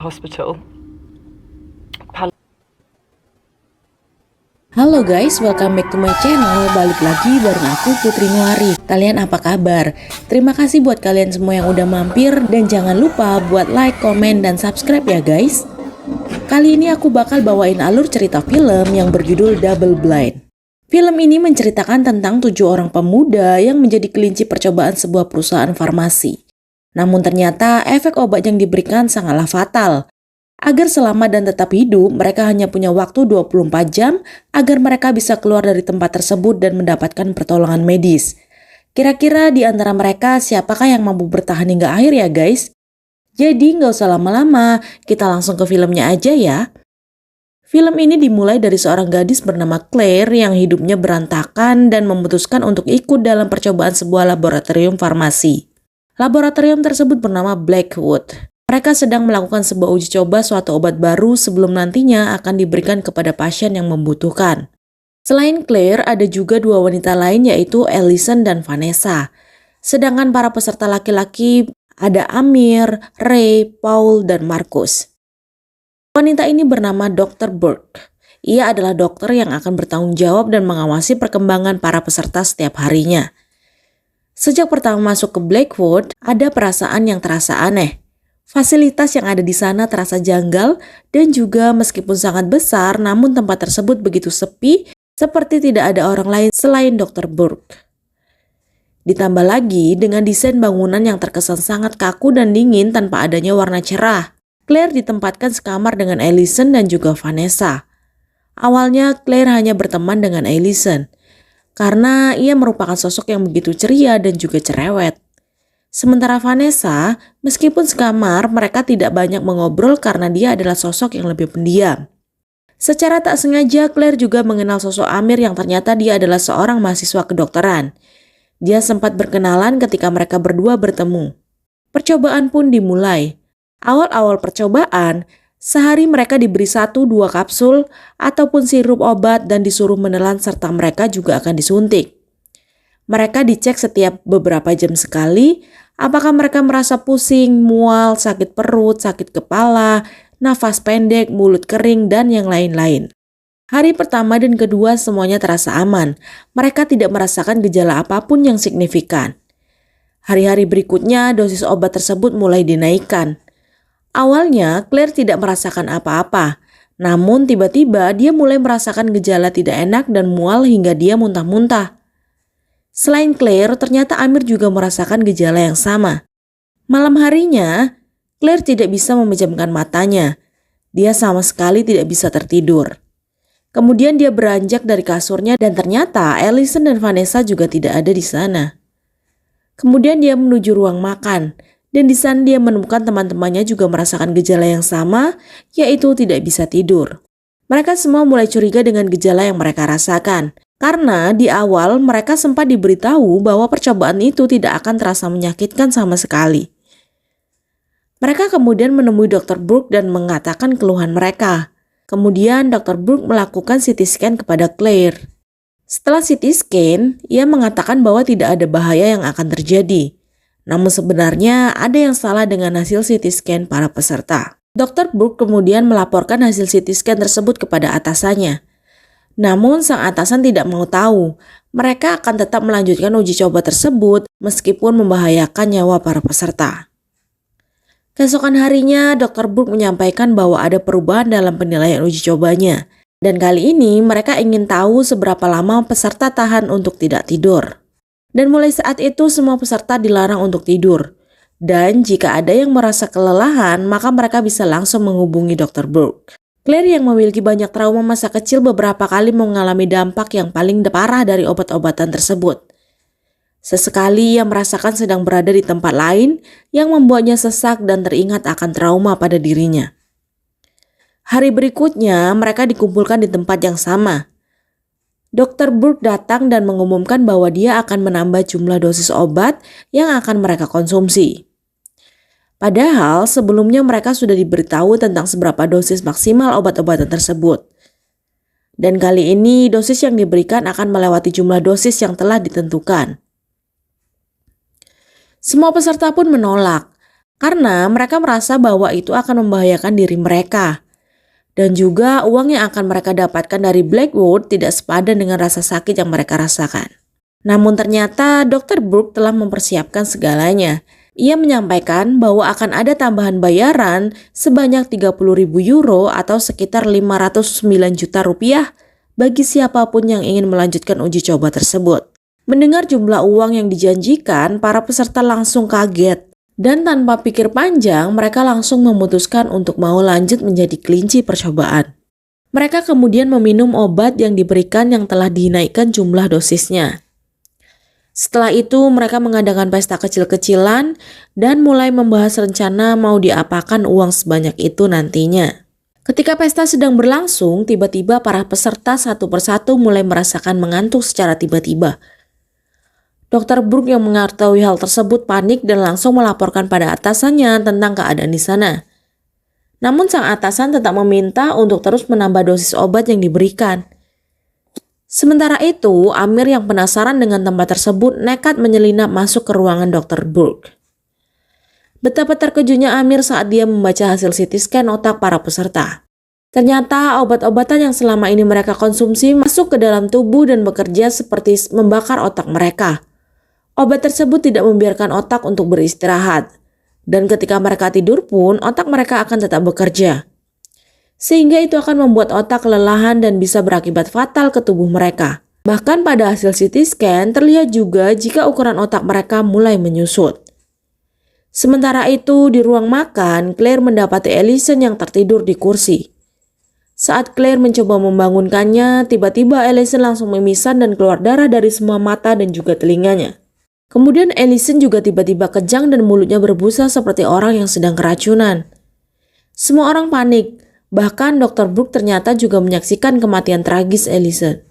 hospital. Halo guys, welcome back to my channel. Balik lagi bareng aku Putri Nuari. Kalian apa kabar? Terima kasih buat kalian semua yang udah mampir. Dan jangan lupa buat like, komen, dan subscribe ya guys. Kali ini aku bakal bawain alur cerita film yang berjudul Double Blind. Film ini menceritakan tentang 7 orang pemuda yang menjadi kelinci percobaan sebuah perusahaan farmasi. Namun ternyata efek obat yang diberikan sangatlah fatal. Agar selamat dan tetap hidup, mereka hanya punya waktu 24 jam agar mereka bisa keluar dari tempat tersebut dan mendapatkan pertolongan medis. Kira-kira di antara mereka siapakah yang mampu bertahan hingga akhir ya guys? Jadi nggak usah lama-lama, kita langsung ke filmnya aja ya. Film ini dimulai dari seorang gadis bernama Claire yang hidupnya berantakan dan memutuskan untuk ikut dalam percobaan sebuah laboratorium farmasi. Laboratorium tersebut bernama Blackwood. Mereka sedang melakukan sebuah uji coba suatu obat baru sebelum nantinya akan diberikan kepada pasien yang membutuhkan. Selain Claire, ada juga 2 wanita lain yaitu Allison dan Vanessa. Sedangkan para peserta laki-laki ada Amir, Ray, Paul, dan Marcus. Wanita ini bernama Dr. Burke. Ia adalah dokter yang akan bertanggung jawab dan mengawasi perkembangan para peserta setiap harinya. Sejak pertama masuk ke Blackwood, ada perasaan yang terasa aneh. Fasilitas yang ada di sana terasa janggal dan juga meskipun sangat besar namun tempat tersebut begitu sepi seperti tidak ada orang lain selain Dr. Burke. Ditambah lagi dengan desain bangunan yang terkesan sangat kaku dan dingin tanpa adanya warna cerah. Claire ditempatkan sekamar dengan Allison dan juga Vanessa. Awalnya Claire hanya berteman dengan Allison karena ia merupakan sosok yang begitu ceria dan juga cerewet. Sementara Vanessa, meskipun sekamar, mereka tidak banyak mengobrol karena dia adalah sosok yang lebih pendiam. Secara tak sengaja, Claire juga mengenal sosok Amir yang ternyata dia adalah seorang mahasiswa kedokteran. Dia sempat berkenalan ketika mereka berdua bertemu. Percobaan pun dimulai. Awal-awal percobaan, sehari mereka diberi 1-2 kapsul ataupun sirup obat dan disuruh menelan serta mereka juga akan disuntik. Mereka dicek setiap beberapa jam sekali, apakah mereka merasa pusing, mual, sakit perut, sakit kepala, nafas pendek, mulut kering, dan yang lain-lain. Hari pertama dan kedua semuanya terasa aman. Mereka tidak merasakan gejala apapun yang signifikan. Hari-hari berikutnya dosis obat tersebut mulai dinaikkan. Awalnya Claire tidak merasakan apa-apa, namun tiba-tiba dia mulai merasakan gejala tidak enak dan mual hingga dia muntah-muntah. Selain Claire, ternyata Amir juga merasakan gejala yang sama. Malam harinya, Claire tidak bisa memejamkan matanya. Dia sama sekali tidak bisa tertidur. Kemudian dia beranjak dari kasurnya dan ternyata Allison dan Vanessa juga tidak ada di sana. Kemudian dia menuju ruang makan dan di sana dia menemukan teman-temannya juga merasakan gejala yang sama, yaitu tidak bisa tidur. Mereka semua mulai curiga dengan gejala yang mereka rasakan. Karena di awal mereka sempat diberitahu bahwa percobaan itu tidak akan terasa menyakitkan sama sekali. Mereka kemudian menemui Dr. Burke dan mengatakan keluhan mereka. Kemudian Dr. Burke melakukan CT scan kepada Claire. Setelah CT scan, ia mengatakan bahwa tidak ada bahaya yang akan terjadi. Namun sebenarnya ada yang salah dengan hasil CT scan para peserta. Dr. Burke kemudian melaporkan hasil CT scan tersebut kepada atasannya. Namun sang atasan tidak mau tahu, mereka akan tetap melanjutkan uji coba tersebut meskipun membahayakan nyawa para peserta. Keesokan harinya, Dr. Burke menyampaikan bahwa ada perubahan dalam penilaian uji cobanya. Dan kali ini mereka ingin tahu seberapa lama peserta tahan untuk tidak tidur. Dan mulai saat itu semua peserta dilarang untuk tidur. Dan jika ada yang merasa kelelahan, maka mereka bisa langsung menghubungi Dr. Burke. Claire yang memiliki banyak trauma masa kecil beberapa kali mengalami dampak yang paling parah dari obat-obatan tersebut. Sesekali ia merasakan sedang berada di tempat lain yang membuatnya sesak dan teringat akan trauma pada dirinya. Hari berikutnya mereka dikumpulkan di tempat yang sama. Dr. Burke datang dan mengumumkan bahwa dia akan menambah jumlah dosis obat yang akan mereka konsumsi. Padahal sebelumnya mereka sudah diberitahu tentang seberapa dosis maksimal obat-obatan tersebut. Dan kali ini dosis yang diberikan akan melewati jumlah dosis yang telah ditentukan. Semua peserta pun menolak. karena mereka merasa bahwa itu akan membahayakan diri mereka. Dan juga uang yang akan mereka dapatkan dari Blackwood tidak sepadan dengan rasa sakit yang mereka rasakan. Namun ternyata Dr. Brooke telah mempersiapkan segalanya. Ia menyampaikan bahwa akan ada tambahan bayaran sebanyak 30.000 euro atau sekitar 509 juta rupiah bagi siapapun yang ingin melanjutkan uji coba tersebut. Mendengar jumlah uang yang dijanjikan, para peserta langsung kaget. Dan tanpa pikir panjang, mereka langsung memutuskan untuk mau lanjut menjadi kelinci percobaan. Mereka kemudian meminum obat yang diberikan yang telah dinaikkan jumlah dosisnya. Setelah itu, mereka mengadakan pesta kecil-kecilan dan mulai membahas rencana mau diapakan uang sebanyak itu nantinya. Ketika pesta sedang berlangsung, tiba-tiba para peserta satu persatu mulai merasakan mengantuk secara tiba-tiba. Dr. Brooke yang mengetahui hal tersebut panik dan langsung melaporkan pada atasannya tentang keadaan di sana. Namun sang atasan tetap meminta untuk terus menambah dosis obat yang diberikan. Sementara itu, Amir yang penasaran dengan tempat tersebut nekat menyelinap masuk ke ruangan Dr. Brooke. Betapa terkejutnya Amir saat dia membaca hasil CT scan otak para peserta. Ternyata obat-obatan yang selama ini mereka konsumsi masuk ke dalam tubuh dan bekerja seperti membakar otak mereka. Obat tersebut tidak membiarkan otak untuk beristirahat, dan ketika mereka tidur pun otak mereka akan tetap bekerja. Sehingga itu akan membuat otak kelelahan dan bisa berakibat fatal ke tubuh mereka. Bahkan pada hasil CT scan terlihat juga jika ukuran otak mereka mulai menyusut. Sementara itu di ruang makan, Claire mendapati Allison yang tertidur di kursi. Saat Claire mencoba membangunkannya, tiba-tiba Allison langsung memisan dan keluar darah dari semua mata dan juga telinganya. Kemudian Allison juga tiba-tiba kejang dan mulutnya berbusa seperti orang yang sedang keracunan. Semua orang panik, bahkan Dr. Brooke ternyata juga menyaksikan kematian tragis Allison.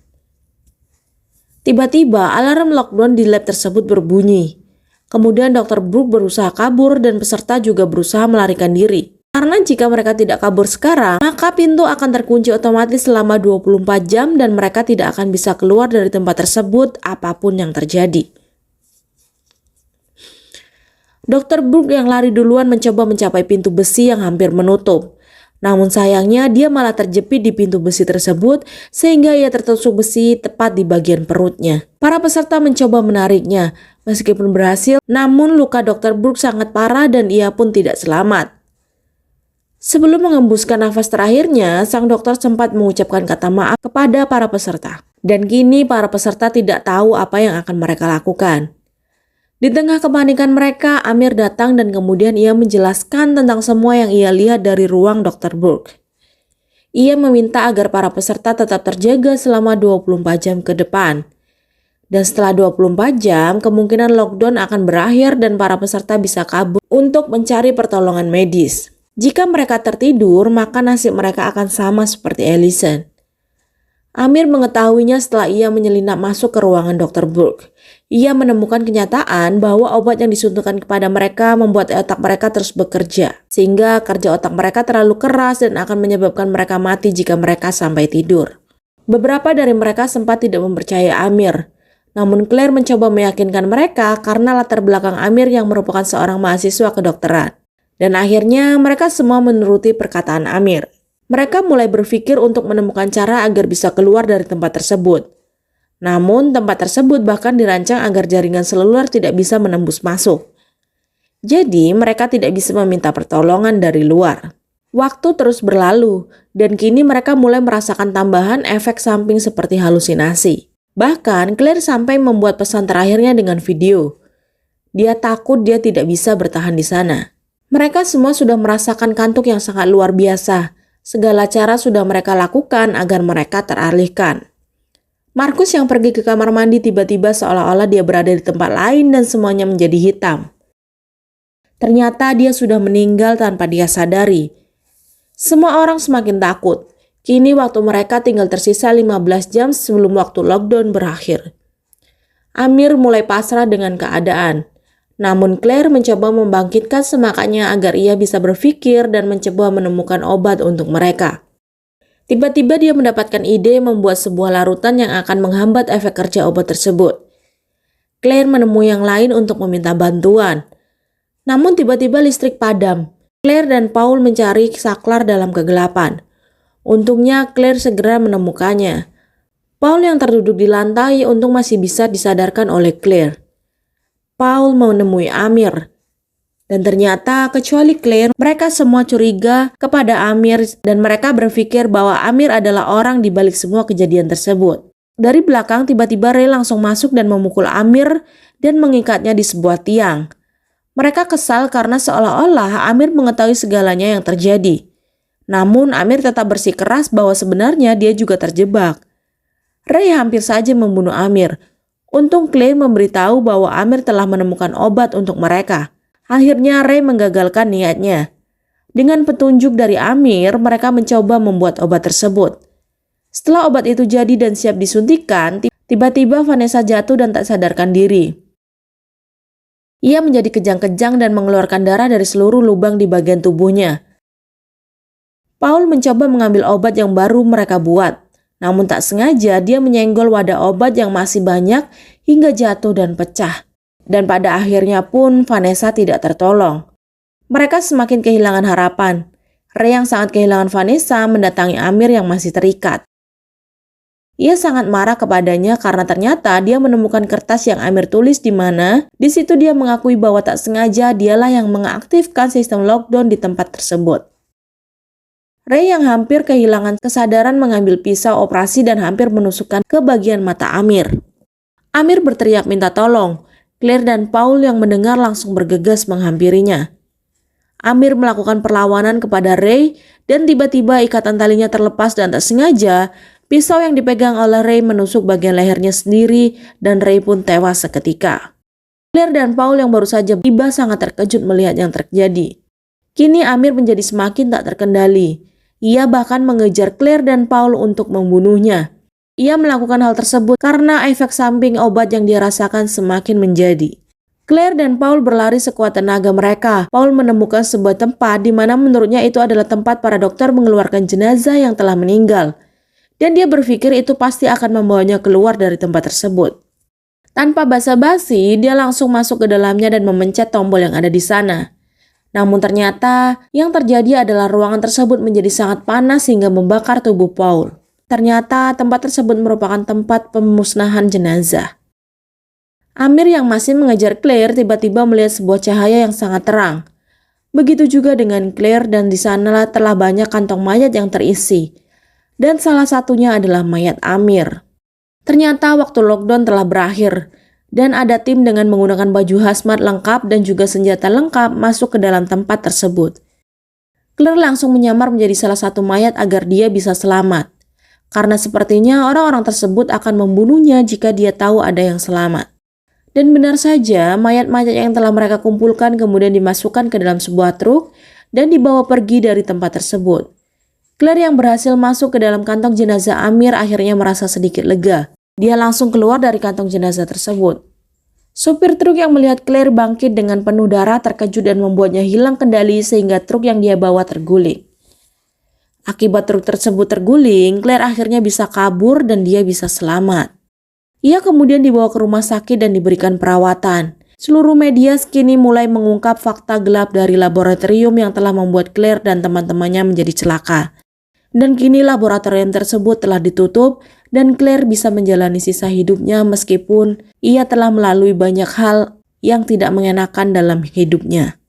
Tiba-tiba alarm lockdown di lab tersebut berbunyi. Kemudian Dr. Brooke berusaha kabur dan peserta juga berusaha melarikan diri. Karena jika mereka tidak kabur sekarang, maka pintu akan terkunci otomatis selama 24 jam dan mereka tidak akan bisa keluar dari tempat tersebut apapun yang terjadi. Dr. Brooke yang lari duluan mencoba mencapai pintu besi yang hampir menutup. Namun sayangnya dia malah terjepit di pintu besi tersebut sehingga ia tertusuk besi tepat di bagian perutnya. Para peserta mencoba menariknya. Meskipun berhasil, namun luka Dr. Brooke sangat parah dan ia pun tidak selamat. Sebelum mengembuskan nafas terakhirnya, sang dokter sempat mengucapkan kata maaf kepada para peserta. Dan kini para peserta tidak tahu apa yang akan mereka lakukan. Di tengah kepanikan mereka, Amir datang dan kemudian ia menjelaskan tentang semua yang ia lihat dari ruang Dr. Brooke. Ia meminta agar para peserta tetap terjaga selama 24 jam ke depan. Dan setelah 24 jam, kemungkinan lockdown akan berakhir dan para peserta bisa kabur untuk mencari pertolongan medis. Jika mereka tertidur, maka nasib mereka akan sama seperti Allison. Amir mengetahuinya setelah ia menyelinap masuk ke ruangan Dr. Brooke. Ia menemukan kenyataan bahwa obat yang disuntikan kepada mereka membuat otak mereka terus bekerja. Sehingga kerja otak mereka terlalu keras dan akan menyebabkan mereka mati jika mereka sampai tidur. Beberapa dari mereka sempat tidak mempercayai Amir. Namun Claire mencoba meyakinkan mereka karena latar belakang Amir yang merupakan seorang mahasiswa kedokteran. Dan akhirnya mereka semua menuruti perkataan Amir. Mereka mulai berpikir untuk menemukan cara agar bisa keluar dari tempat tersebut. Namun tempat tersebut bahkan dirancang agar jaringan seluler tidak bisa menembus masuk. Jadi mereka tidak bisa meminta pertolongan dari luar. Waktu terus berlalu dan kini mereka mulai merasakan tambahan efek samping seperti halusinasi. Bahkan Claire sampai membuat pesan terakhirnya dengan video. Dia takut dia tidak bisa bertahan di sana. Mereka semua sudah merasakan kantuk yang sangat luar biasa. Segala cara sudah mereka lakukan agar mereka teralihkan. Markus yang pergi ke kamar mandi tiba-tiba seolah-olah dia berada di tempat lain dan semuanya menjadi hitam. Ternyata dia sudah meninggal tanpa dia sadari. Semua orang semakin takut. Kini waktu mereka tinggal tersisa 15 jam sebelum waktu lockdown berakhir. Amir mulai pasrah dengan keadaan. Namun Claire mencoba membangkitkan semangatnya agar ia bisa berpikir dan mencoba menemukan obat untuk mereka. Tiba-tiba dia mendapatkan ide membuat sebuah larutan yang akan menghambat efek kerja obat tersebut. Claire menemui yang lain untuk meminta bantuan. Namun tiba-tiba listrik padam. Claire dan Paul mencari saklar dalam kegelapan. Untungnya Claire segera menemukannya. Paul yang terduduk di lantai untung masih bisa disadarkan oleh Claire. Paul menemui Amir. Dan ternyata kecuali Claire, mereka semua curiga kepada Amir dan mereka berpikir bahwa Amir adalah orang di balik semua kejadian tersebut. Dari belakang tiba-tiba Ray langsung masuk dan memukul Amir dan mengikatnya di sebuah tiang. Mereka kesal karena seolah-olah Amir mengetahui segalanya yang terjadi. Namun Amir tetap bersikeras bahwa sebenarnya dia juga terjebak. Ray hampir saja membunuh Amir. Untung Claire memberitahu bahwa Amir telah menemukan obat untuk mereka. Akhirnya Ray menggagalkan niatnya. Dengan petunjuk dari Amir, mereka mencoba membuat obat tersebut. Setelah obat itu jadi dan siap disuntikan, tiba-tiba Vanessa jatuh dan tak sadarkan diri. Ia menjadi kejang-kejang dan mengeluarkan darah dari seluruh lubang di bagian tubuhnya. Paul mencoba mengambil obat yang baru mereka buat. Namun tak sengaja dia menyenggol wadah obat yang masih banyak hingga jatuh dan pecah. Dan pada akhirnya pun Vanessa tidak tertolong. Mereka semakin kehilangan harapan. Ray yang sangat kehilangan Vanessa mendatangi Amir yang masih terikat. Ia sangat marah kepadanya karena ternyata dia menemukan kertas yang Amir tulis di mana di situ dia mengakui bahwa tak sengaja dialah yang mengaktifkan sistem lockdown di tempat tersebut. Ray yang hampir kehilangan kesadaran mengambil pisau operasi dan hampir menusukkan ke bagian mata Amir. Amir berteriak minta tolong. Claire dan Paul yang mendengar langsung bergegas menghampirinya. Amir melakukan perlawanan kepada Ray dan tiba-tiba ikatan talinya terlepas dan tak sengaja pisau yang dipegang oleh Ray menusuk bagian lehernya sendiri dan Ray pun tewas seketika. Claire dan Paul yang baru saja tiba sangat terkejut melihat yang terjadi. Kini Amir menjadi semakin tak terkendali. Ia bahkan mengejar Claire dan Paul untuk membunuhnya. Ia melakukan hal tersebut karena efek samping obat yang dia rasakan semakin menjadi. Claire dan Paul berlari sekuat tenaga mereka. Paul menemukan sebuah tempat di mana menurutnya itu adalah tempat para dokter mengeluarkan jenazah yang telah meninggal. Dan dia berpikir itu pasti akan membawanya keluar dari tempat tersebut. Tanpa basa-basi, dia langsung masuk ke dalamnya dan memencet tombol yang ada di sana. Namun ternyata yang terjadi adalah ruangan tersebut menjadi sangat panas hingga membakar tubuh Paul. Ternyata tempat tersebut merupakan tempat pemusnahan jenazah. Amir yang masih mengejar Claire tiba-tiba melihat sebuah cahaya yang sangat terang. Begitu juga dengan Claire dan di sanalah telah banyak kantong mayat yang terisi. Dan salah satunya adalah mayat Amir. Ternyata waktu lockdown telah berakhir dan ada tim dengan menggunakan baju hazmat lengkap dan juga senjata lengkap masuk ke dalam tempat tersebut. Claire langsung menyamar menjadi salah satu mayat agar dia bisa selamat. Karena sepertinya orang-orang tersebut akan membunuhnya jika dia tahu ada yang selamat. Dan benar saja, mayat-mayat yang telah mereka kumpulkan kemudian dimasukkan ke dalam sebuah truk dan dibawa pergi dari tempat tersebut. Claire yang berhasil masuk ke dalam kantong jenazah Amir akhirnya merasa sedikit lega. Dia langsung keluar dari kantong jenazah tersebut. Supir truk yang melihat Claire bangkit dengan penuh darah terkejut dan membuatnya hilang kendali sehingga truk yang dia bawa terguling. Akibat truk tersebut terguling, Claire akhirnya bisa kabur dan dia bisa selamat. Ia kemudian dibawa ke rumah sakit dan diberikan perawatan. Seluruh media kini mulai mengungkap fakta gelap dari laboratorium yang telah membuat Claire dan teman-temannya menjadi celaka. Dan kini laboratorium tersebut telah ditutup dan Claire bisa menjalani sisa hidupnya meskipun ia telah melalui banyak hal yang tidak mengenakan dalam hidupnya.